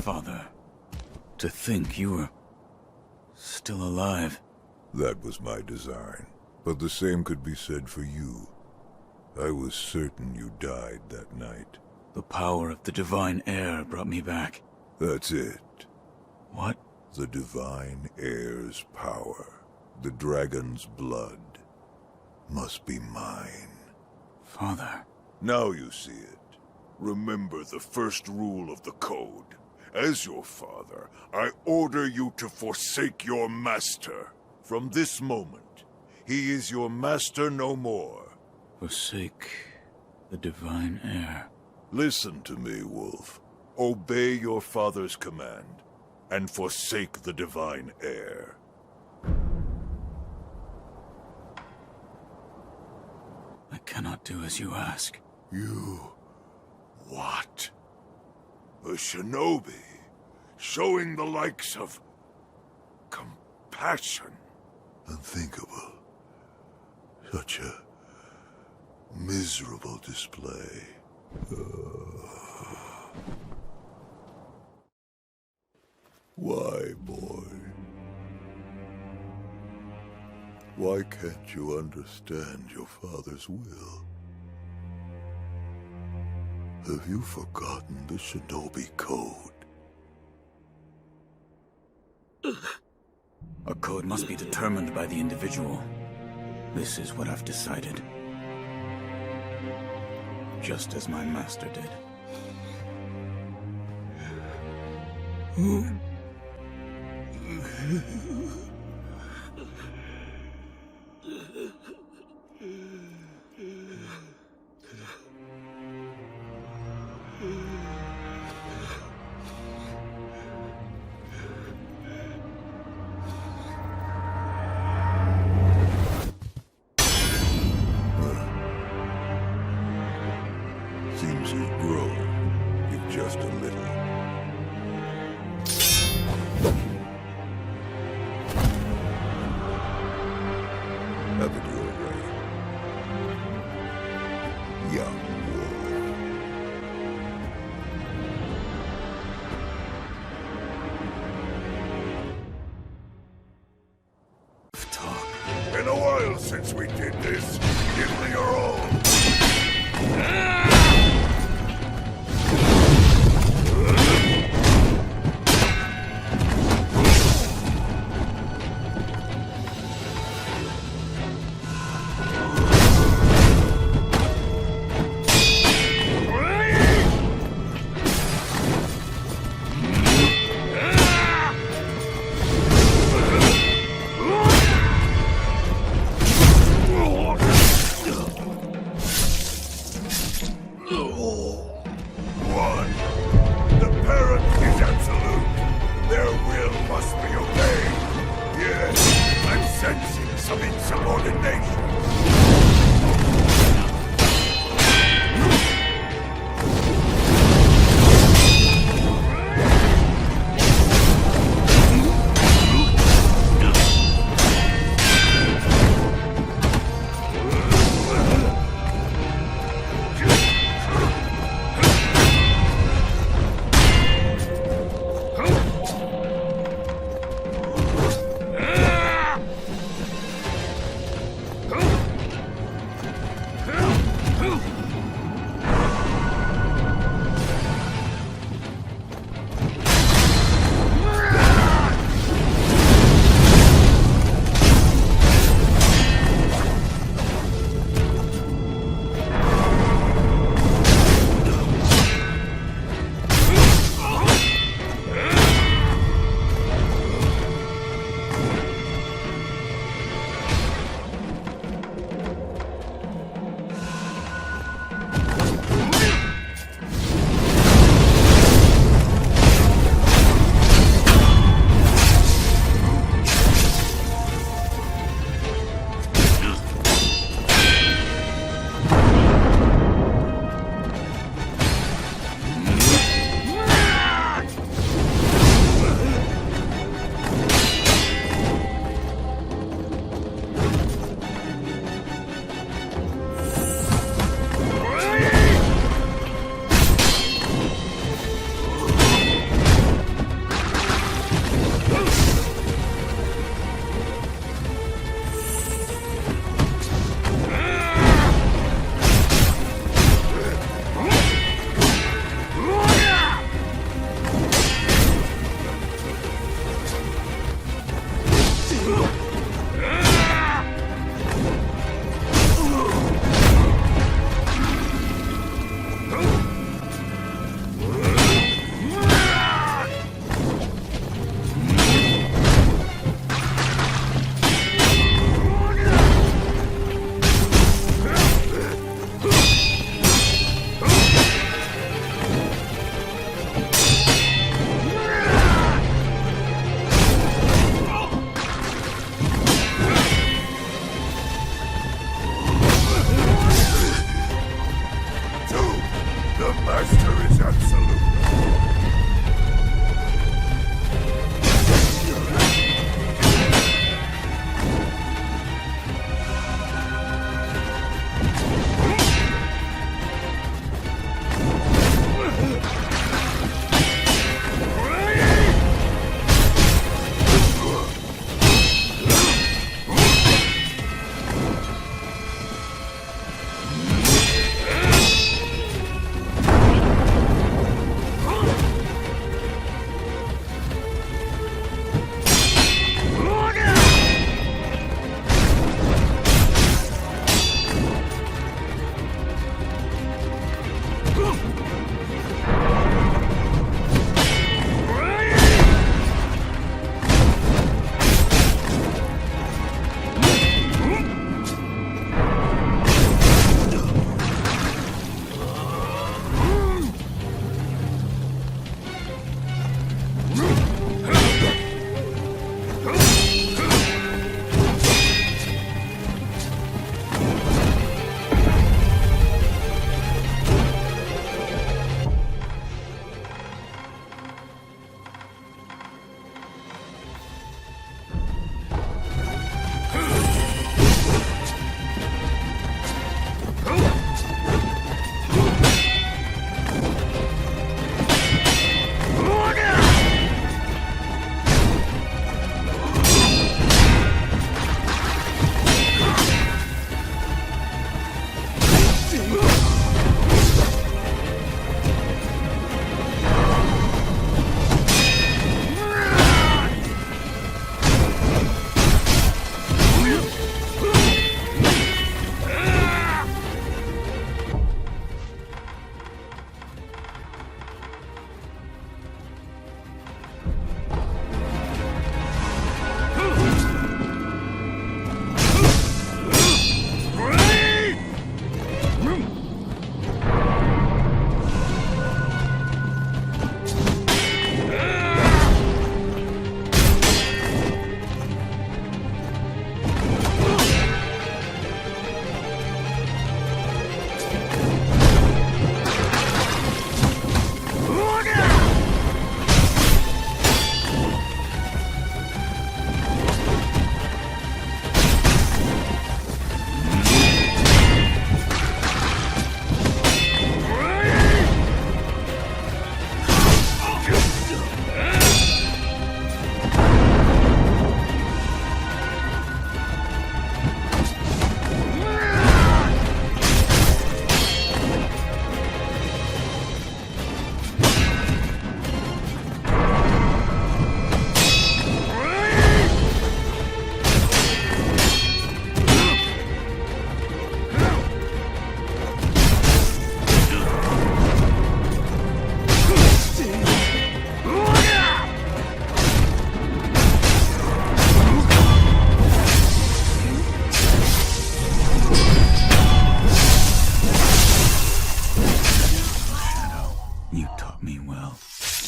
Father. To think you were still alive. That was my design, but the same could be said for you. I was certain you died that night. The power of the divine heir brought me back. That's it. What? The divine heir's power, the dragon's blood, must be mine. Father. Now you see it. Remember the first rule of the code. As your father, I order you to forsake your master. From this moment, he is your master no more. Forsake the divine heir. Listen to me, Wolf. Obey your father's command, and forsake the divine heir. I cannot do as you ask. You... what? A shinobi, showing the likes of... compassion. Unthinkable. Such a... miserable display. Why, boy? Why can't you understand your father's will? Have you forgotten the Shinobi Code? A code must be determined by the individual. This is what I've decided. Just as my master did. Seems you've grown, if just a little. Have it your way, young wolf. Talk. Been a while since we did this. Give me your all. master is absolute.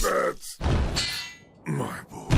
That's my boy.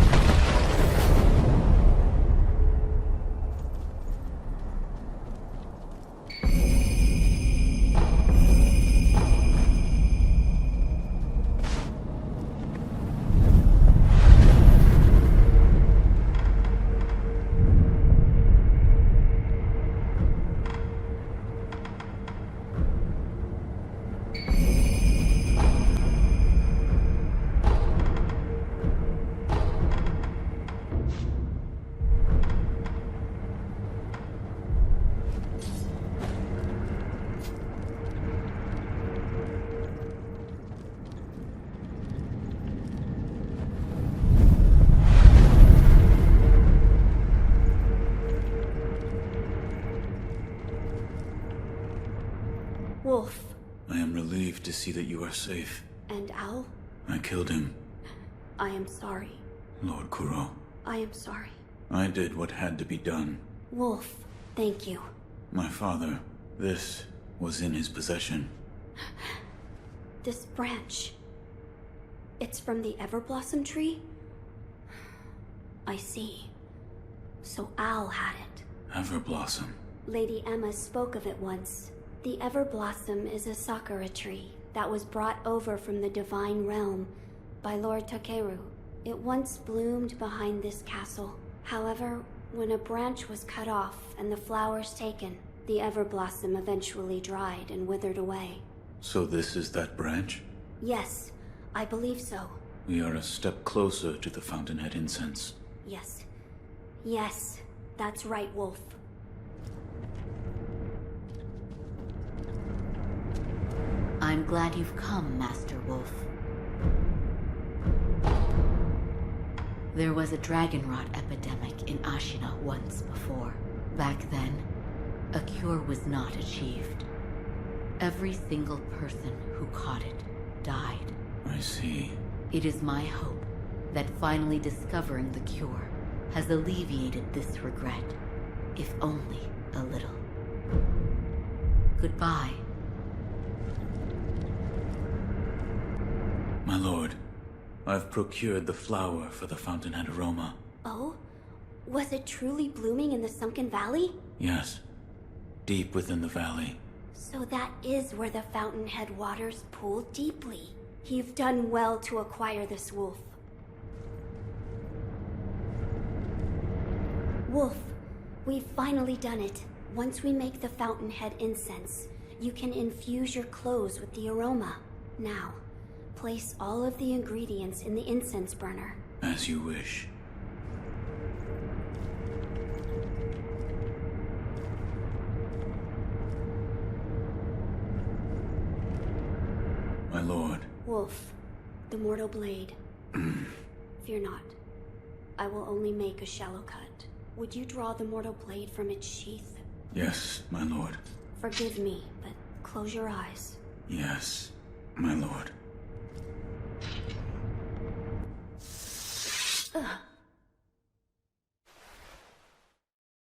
Wolf. I am relieved to see that you are safe. And Al? I killed him. I am sorry. Lord Kuro. I am sorry. I did what had to be done. Wolf, thank you. My father, this was in his possession. This branch. It's from the Everblossom tree? I see. So Al had it. Everblossom. Lady Emma spoke of it once. The Everblossom is a sakura tree. that was brought over from the divine realm by Lord Kuro. It once bloomed behind this castle. However, when a branch was cut off and the flowers taken, the Everblossom eventually dried and withered away. So this is that branch? Yes, I believe so. We are a step closer to the Fountainhead Incense. Yes. Yes, that's right, Wolf. I'm glad you've come, Master Wolf. There was a dragonrot epidemic in Ashina once before. Back then, a cure was not achieved. Every single person who caught it died. I see. It is my hope that finally discovering the cure has alleviated this regret, if only a little. Goodbye. My lord, I've procured the flower for the Fountainhead aroma. Oh? Was it truly blooming in the Sunken Valley? Yes. Deep within the valley. So that is where the Fountainhead waters pool deeply. You've done well to acquire this, Wolf. Wolf, we've finally done it. Once we make the Fountainhead Incense, you can infuse your clothes with the aroma. Now, place all of the ingredients in the incense burner. As you wish. My lord. Wolf, the mortal blade. Fear not. I will only make a shallow cut. Would you draw the mortal blade from its sheath? Yes, my lord. Forgive me, but close your eyes. Yes, my lord.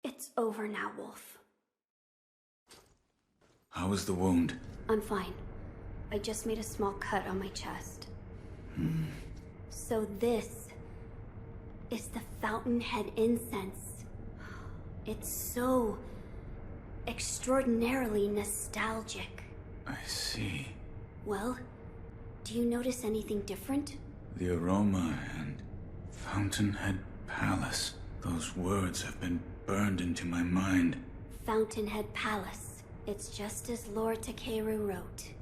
It's over now, Wolf. How is the wound? I'm fine. I just made a small cut on my chest. So this is the Fountainhead Incense. It's so extraordinarily nostalgic. I see. Well, do you notice anything different? The aroma and Fountainhead Palace. Those words have been burned into my mind. Fountainhead Palace. It's just as Lord Kuro wrote.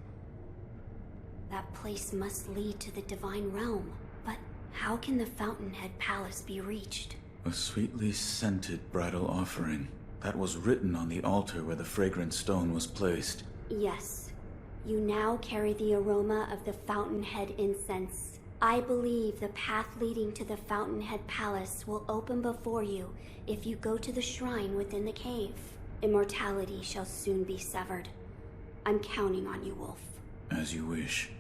That place must lead to the divine realm. But how can the Fountainhead Palace be reached? A sweetly scented bridal offering. That was written on the altar where the fragrant stone was placed. Yes. You now carry the aroma of the Fountainhead Incense. I believe the path leading to the Fountainhead Palace will open before you if you go to the shrine within the cave. Immortality shall soon be severed. I'm counting on you, Wolf. As you wish.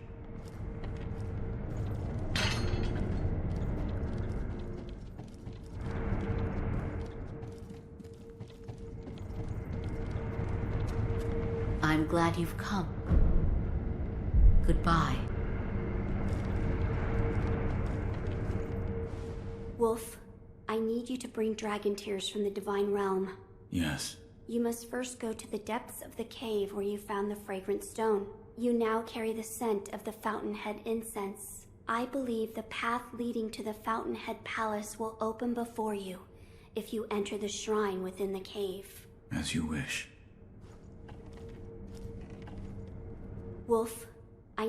I'm glad you've come. Goodbye. Wolf, I need you to bring dragon tears from the divine realm. Yes. You must first go to the depths of the cave where you found the fragrant stone. You now carry the scent of the Fountainhead Incense. I believe the path leading to the Fountainhead Palace will open before you if you enter the shrine within the cave. As you wish. Wolf, I...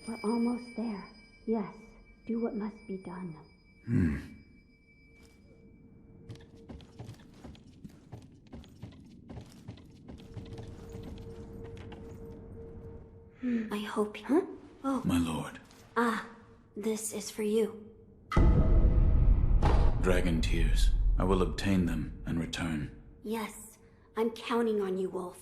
We're almost there. Yes, do what must be done. I hope... Huh? Oh. My lord. Ah, this is for you. Dragon tears. I will obtain them and return. Yes, I'm counting on you, Wolf.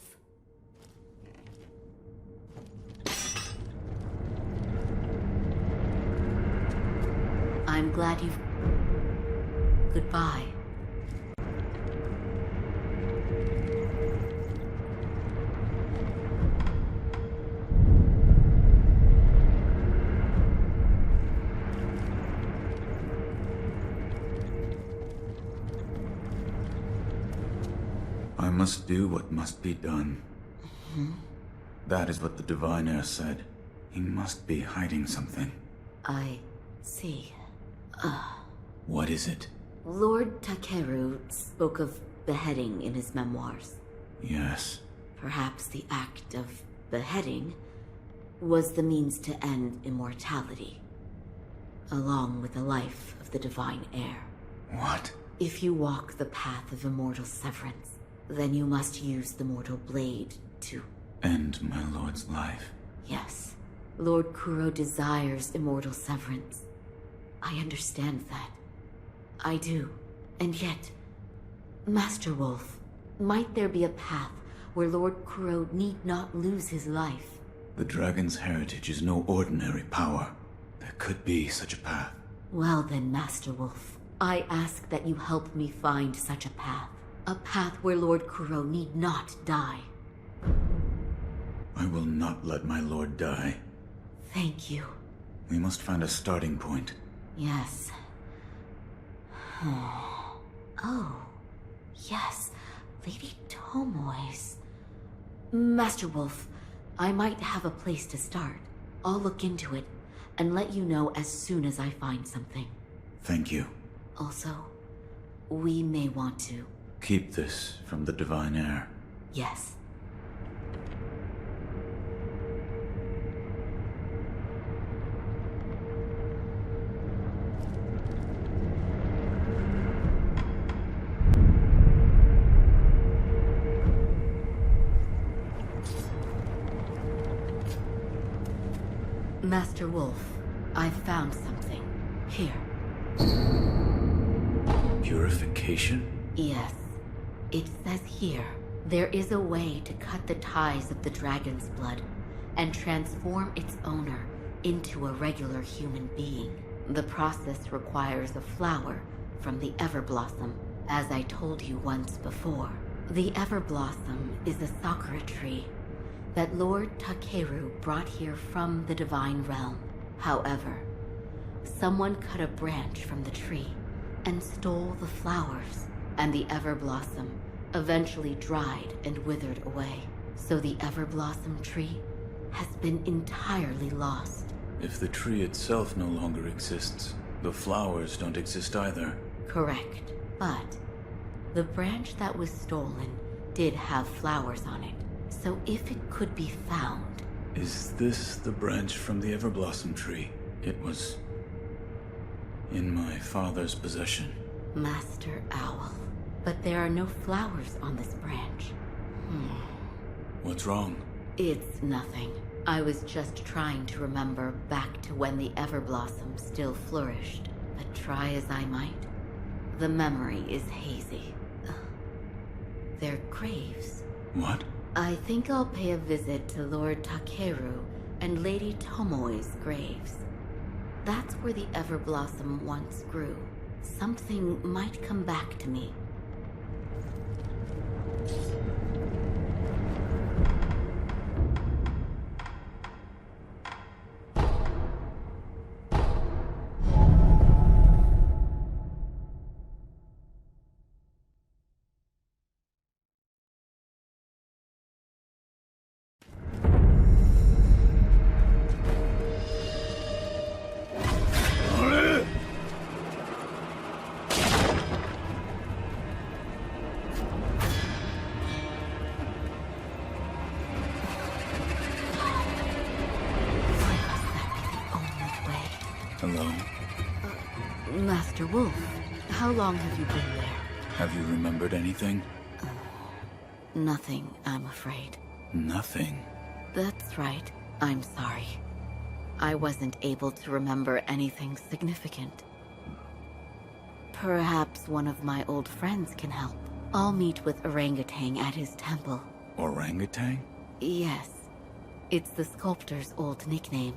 I'm glad you've... Goodbye. I must do what must be done. That is what the divine heir said. He must be hiding something. I see. What is it? Lord Takeru spoke of beheading in his memoirs. Yes. Perhaps the act of beheading was the means to end immortality, along with the life of the divine heir. What? If you walk the path of immortal severance, then you must use the mortal blade to... End my lord's life. Yes. Lord Kuro desires immortal severance. I understand that. I do. And yet, Master Wolf, might there be a path where Lord Kuro need not lose his life? The dragon's heritage is no ordinary power. There could be such a path. Well then, Master Wolf, I ask that you help me find such a path. A path where Lord Kuro need not die. I will not let my lord die. Thank you. We must find a starting point. Yes. Oh, yes. Lady Tomoe's. Master Wolf, I might have a place to start. I'll look into it and let you know as soon as I find something. Thank you. Also, we may want to... Keep this from the divine heir. Yes. Master Wolf, I've found something. Here. Purification? Yes. It says here, there is a way to cut the ties of the dragon's blood and transform its owner into a regular human being. The process requires a flower from the Everblossom, as I told you once before. The Everblossom is a sakura tree that Lord Takeru brought here from the Divine Realm. However, someone cut a branch from the tree and stole the flowers, and the Everblossom eventually dried and withered away. So the Everblossom tree has been entirely lost. If the tree itself no longer exists, the flowers don't exist either. Correct. But the branch that was stolen did have flowers on it. So if it could be found... Is this the branch from the Everblossom tree? It was... in my father's possession. Master Owl. But there are no flowers on this branch. What's wrong? It's nothing. I was just trying to remember back to when the Everblossom still flourished. But try as I might, the memory is hazy. They're graves. What? I think I'll pay a visit to Lord Takeru and Lady Tomoe's graves. That's where the Everblossom once grew. Something might come back to me. Hello? Master Wolf, how long have you been there? Have you remembered anything? Nothing, I'm afraid. Nothing. That's right. I'm sorry. I wasn't able to remember anything significant. Perhaps one of my old friends can help. I'll meet with Orangutan at his temple. Orangutan? Yes. It's the sculptor's old nickname.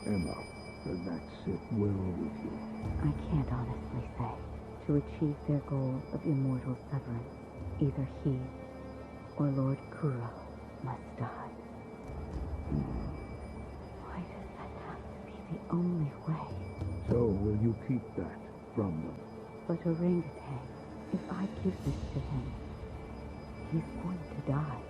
Emma, does that sit well with you? I can't honestly say. To achieve their goal of immortal severance, either he or Lord Kuro must die. Why does that have to be the only way? So will you keep that from them? But Orangutan, if I give this to him, he's going to die.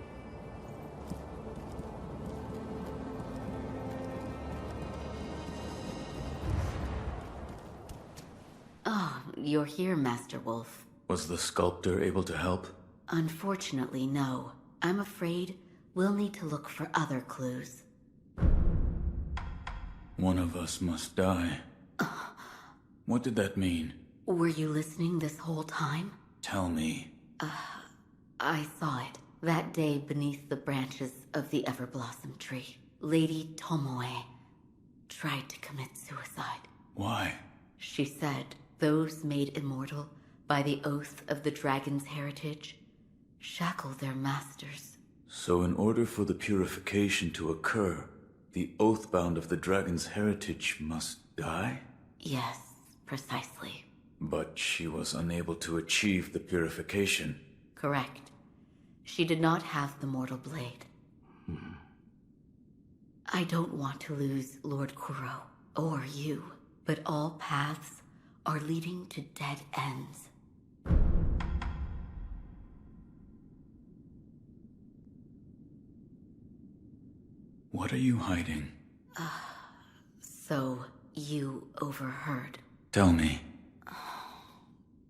Oh, you're here, Master Wolf. Was the sculptor able to help? Unfortunately, no. I'm afraid we'll need to look for other clues. One of us must die. What did that mean? Were you listening this whole time? Tell me. I saw it. That day beneath the branches of the Everblossom tree. Lady Tomoe tried to commit suicide. Why? She said those made immortal by the oath of the dragon's heritage shackle their masters. So in order for the purification to occur, the oathbound of the dragon's heritage must die? Yes, precisely. But she was unable to achieve the purification. Correct. She did not have the mortal blade. I don't want to lose Lord Kuro, or you, but all paths are leading to dead ends. What are you hiding? So, you overheard. Tell me.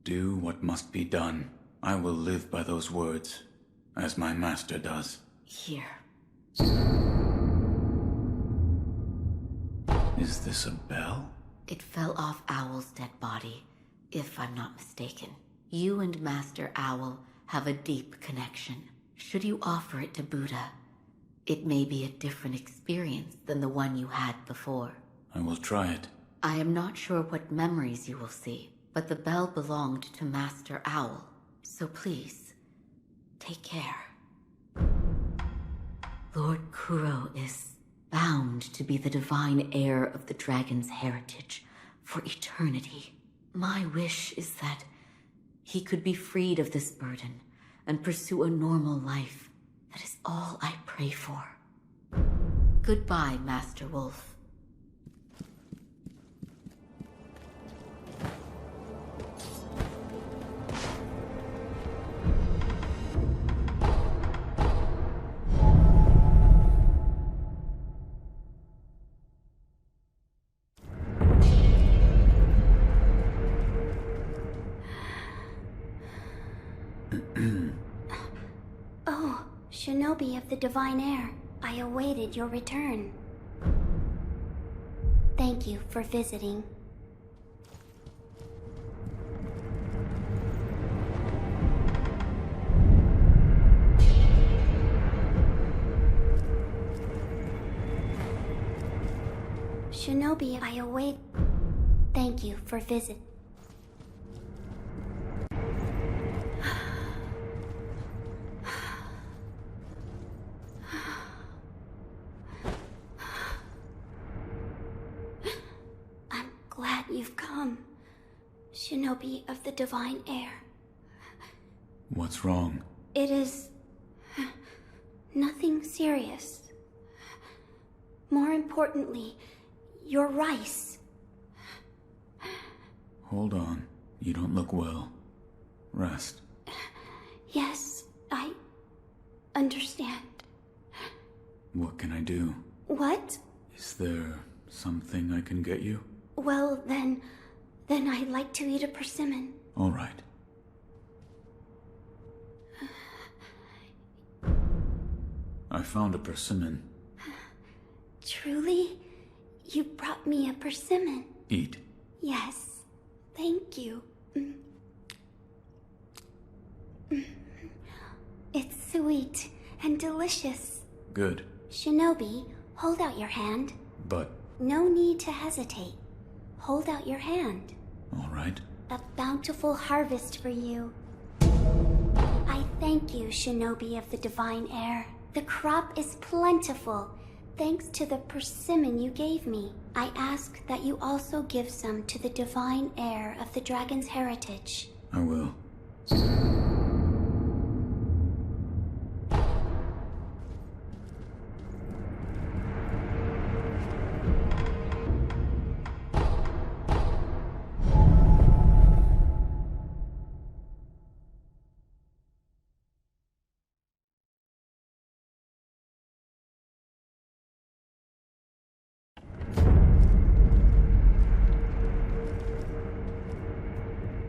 Do what must be done. I will live by those words, as my master does. Here. Is this a bell? It fell off Owl's dead body, if I'm not mistaken. You and Master Owl have a deep connection. Should you offer it to Buddha, it may be a different experience than the one you had before. I will try it. I am not sure what memories you will see, but the bell belonged to Master Owl, so please, take care. Lord Kuro is bound to be the divine heir of the dragon's heritage for eternity. My wish is that he could be freed of this burden and pursue a normal life. That is all I pray for. Goodbye, Master Wolf. Oh, Shinobi of the Divine Heir, I awaited your return. Thank you for visiting. Shinobi, I await. Thank you for visit. Shinobi of the divine heir. What's wrong? It is nothing serious. More importantly, your rice. Hold on. You don't look well. Rest. Yes, I understand. What can I do? What? Is there something I can get you? Well, then I'd like to eat a persimmon. All right. I found a persimmon. Truly? You brought me a persimmon. Eat. Yes, thank you. It's sweet and delicious. Good. Shinobi, hold out your hand. But... No need to hesitate. Hold out your hand. all right. A bountiful harvest for you. I thank you, Shinobi of the divine heir. The crop is plentiful, thanks to the persimmon you gave me. I ask that you also give some to the divine heir of the dragon's heritage. I will.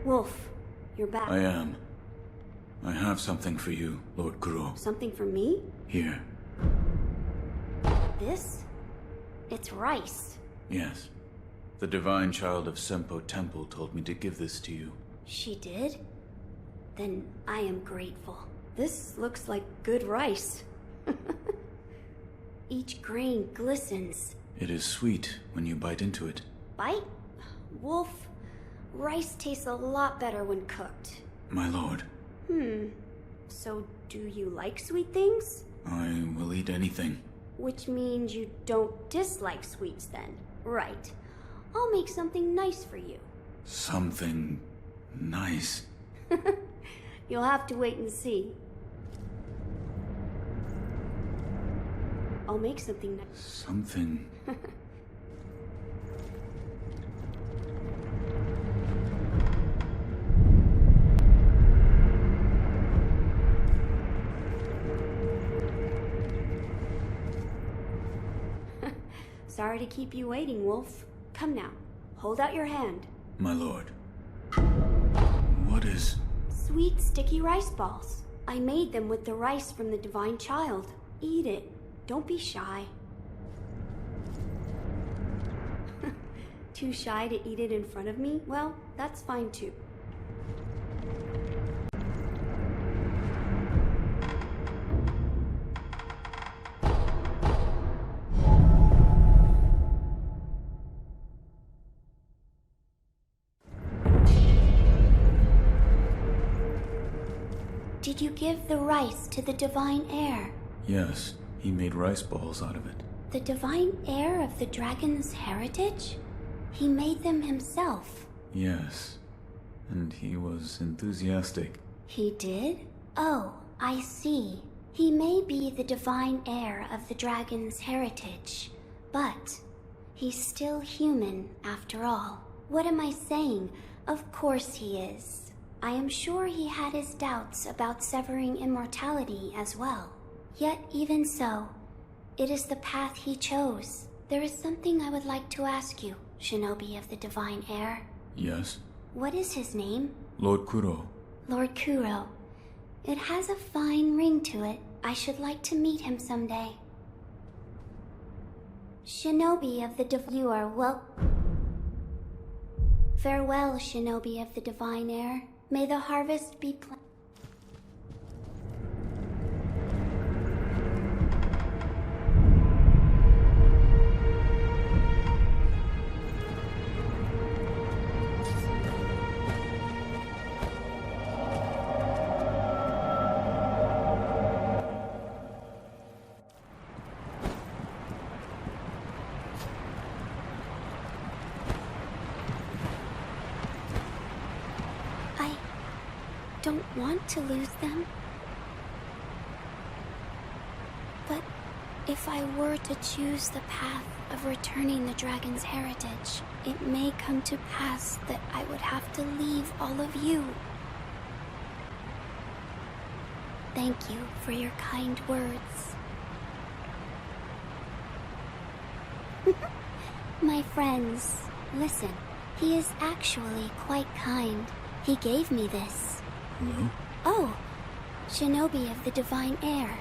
Wolf, you're back. I am. I have something for you, Lord Kuro. Something for me? Here. This? It's rice. Yes. The divine child of Senpo Temple told me to give this to you. She did? Then I am grateful. This looks like good rice. Each grain glistens. It is sweet when you bite into it. Bite? Wolf, rice tastes a lot better when cooked. My lord, So do you like sweet things? I will eat anything. Which means you don't dislike sweets then. Right. I'll make something nice for you. Something nice. You'll have to wait and see. I'll make something nice. Something... Sorry to keep you waiting, Wolf. Come now. Hold out your hand. My lord. What is... Sweet, sticky rice balls. I made them with the rice from the divine child. Eat it. Don't be shy. Too shy to eat it in front of me? Well, that's fine too. Did you give the rice to the divine heir? Yes, he made rice balls out of it. The divine heir of the dragon's heritage? He made them himself. Yes, and he was enthusiastic. He did? Oh, I see. He may be the divine heir of the dragon's heritage, but he's still human after all. What am I saying? Of course he is. I am sure he had his doubts about severing immortality as well. Yet even so, it is the path he chose. There is something I would like to ask you, Shinobi of the divine heir. Yes? What is his name? Lord Kuro. Lord Kuro. It has a fine ring to it. I should like to meet him someday. Shinobi of the you are well... Farewell, Shinobi of the divine heir. May the harvest be plentiful. don't want to lose them. But if I were to choose the path of returning the dragon's heritage, it may come to pass that I would have to leave all of you. Thank you for your kind words. My friends, listen. He is actually quite kind. He gave me this. Hello? Oh, Shinobi of the Divine Heir.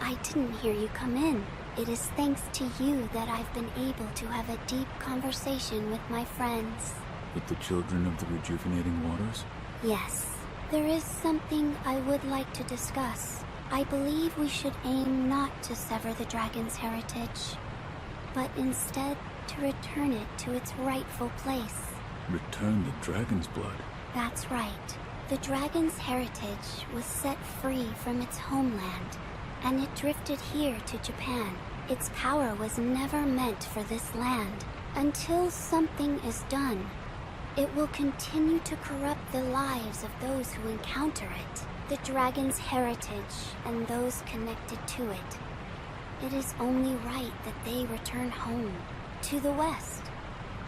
I didn't hear you come in. It is thanks to you that I've been able to have a deep conversation with my friends. With the children of the rejuvenating waters? Yes, there is something I would like to discuss. I believe we should aim not to sever the dragon's heritage, but instead to return it to its rightful place. Return the dragon's blood? That's right. The dragon's heritage was set free from its homeland, and it drifted here to Japan. Its power was never meant for this land. Until something is done, it will continue to corrupt the lives of those who encounter it, the dragon's heritage and those connected to it. It is only right that they return home, to the west,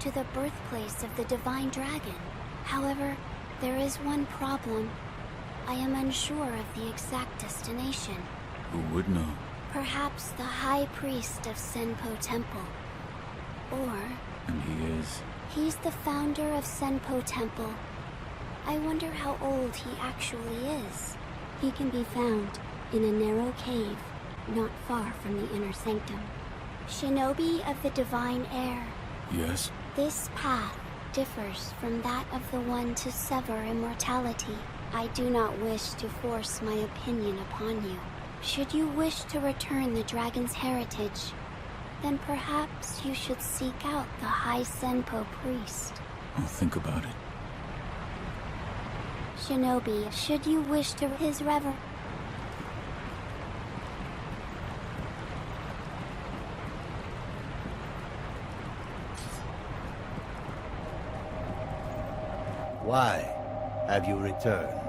to the birthplace of the divine dragon. However, there is one problem. I am unsure of the exact destination. Who would know? Perhaps the High Priest of Senpo Temple. Or... And he is? He's the founder of Senpo Temple. I wonder how old he actually is. He can be found in a narrow cave, not far from the inner sanctum. Shinobi of the Divine Heir. Yes? This path differs from that of the one to sever immortality. I do not wish to force my opinion upon you. Should you wish to return the dragon's heritage, then perhaps you should seek out the High Senpo priest. I'll think about it. Shinobi, should you wish to his rever... Why have you returned?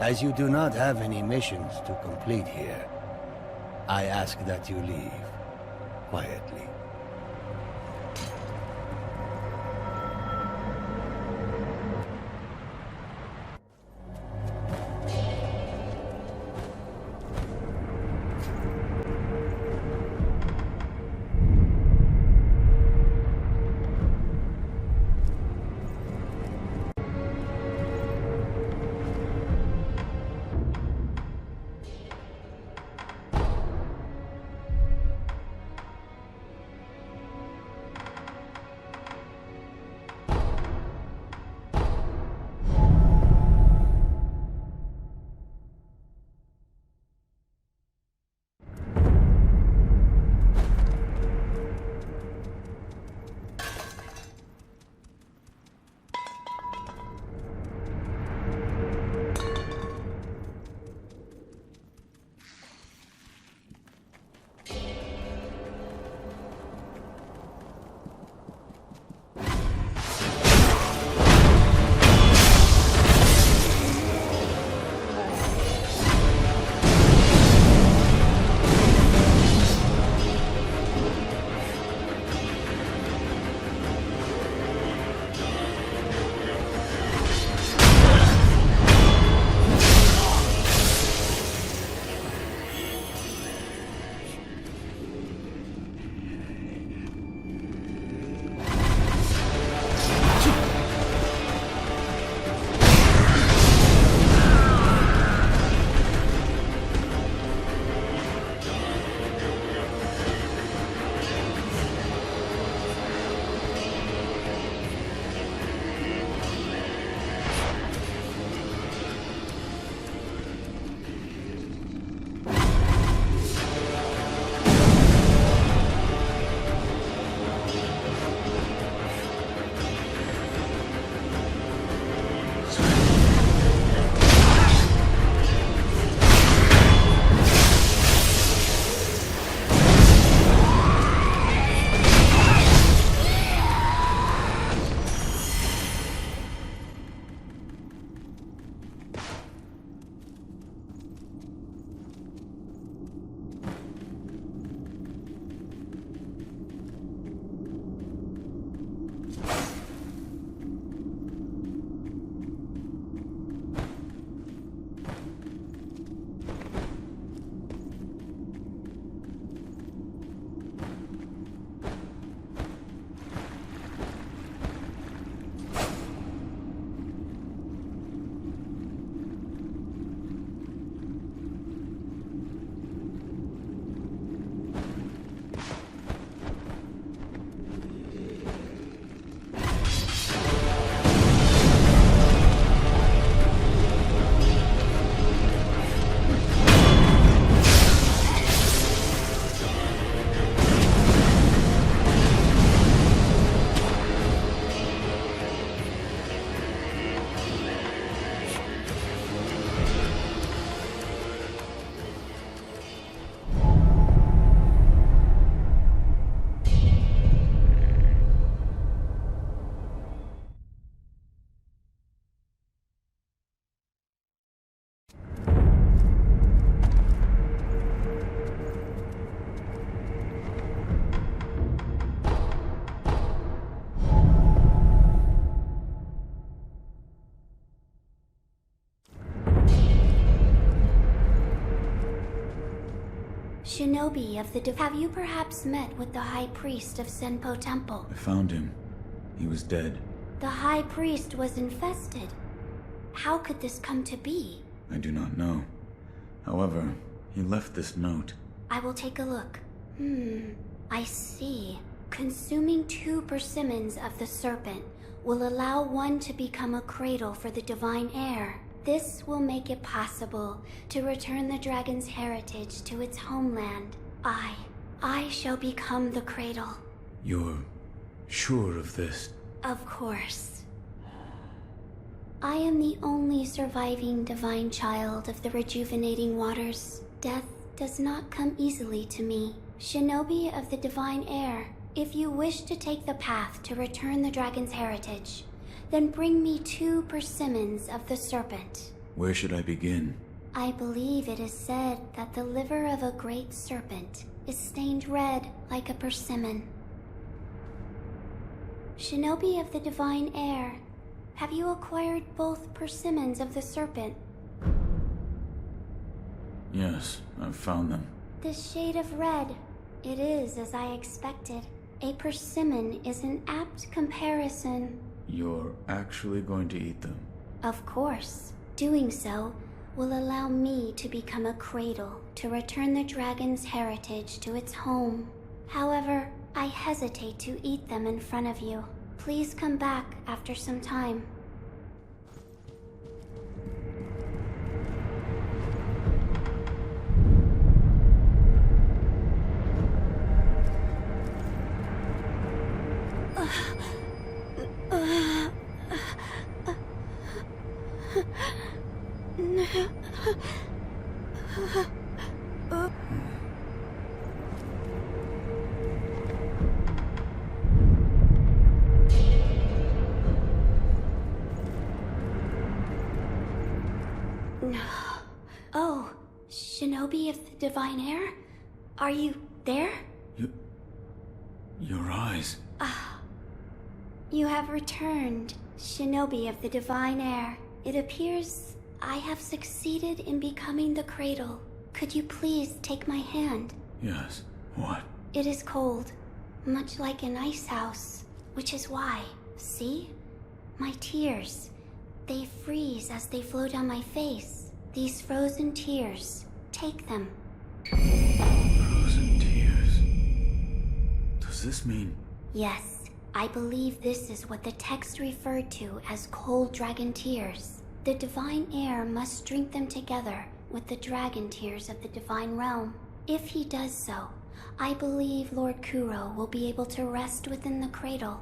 As you do not have any missions to complete here, I ask that you leave quietly. Shinobi of the Have you perhaps met with the High Priest of Senpo Temple? I found him. He was dead. The High Priest was infested. How could this come to be? I do not know. However, he left this note. I will take a look. I see. Consuming 2 Persimmons of the Serpent will allow one to become a cradle for the divine heir. This will make it possible to return the dragon's heritage to its homeland. I shall become the cradle. You're sure of this? Of course. I am the only surviving divine child of the rejuvenating waters. Death does not come easily to me. Shinobi of the divine heir, if you wish to take the path to return the dragon's heritage, then bring me 2 Persimmons of the Serpent. Where should I begin? I believe it is said that the liver of a great serpent is stained red like a persimmon. Shinobi of the divine heir, have you acquired both Persimmons of the Serpent? Yes, I've found them. This shade of red, it is as I expected. A persimmon is an apt comparison. You're actually going to eat them? Of course. Doing so will allow me to become a cradle to return the dragon's heritage to its home. However, I hesitate to eat them in front of you. Please come back after some time. Oh, Shinobi of the divine heir? Are you there? Your eyes. You have returned, Shinobi of the divine heir. It appears I have succeeded in becoming the cradle. Could you please take my hand? Yes. What? It is cold, much like an ice house, which is why, see? My tears, they freeze as they flow down my face. These frozen tears, take them. Frozen tears. Does this mean... Yes, I believe this is what the text referred to as cold dragon tears. The divine heir must drink them together with the dragon tears of the divine realm. If he does so, I believe Lord Kuro will be able to rest within the cradle.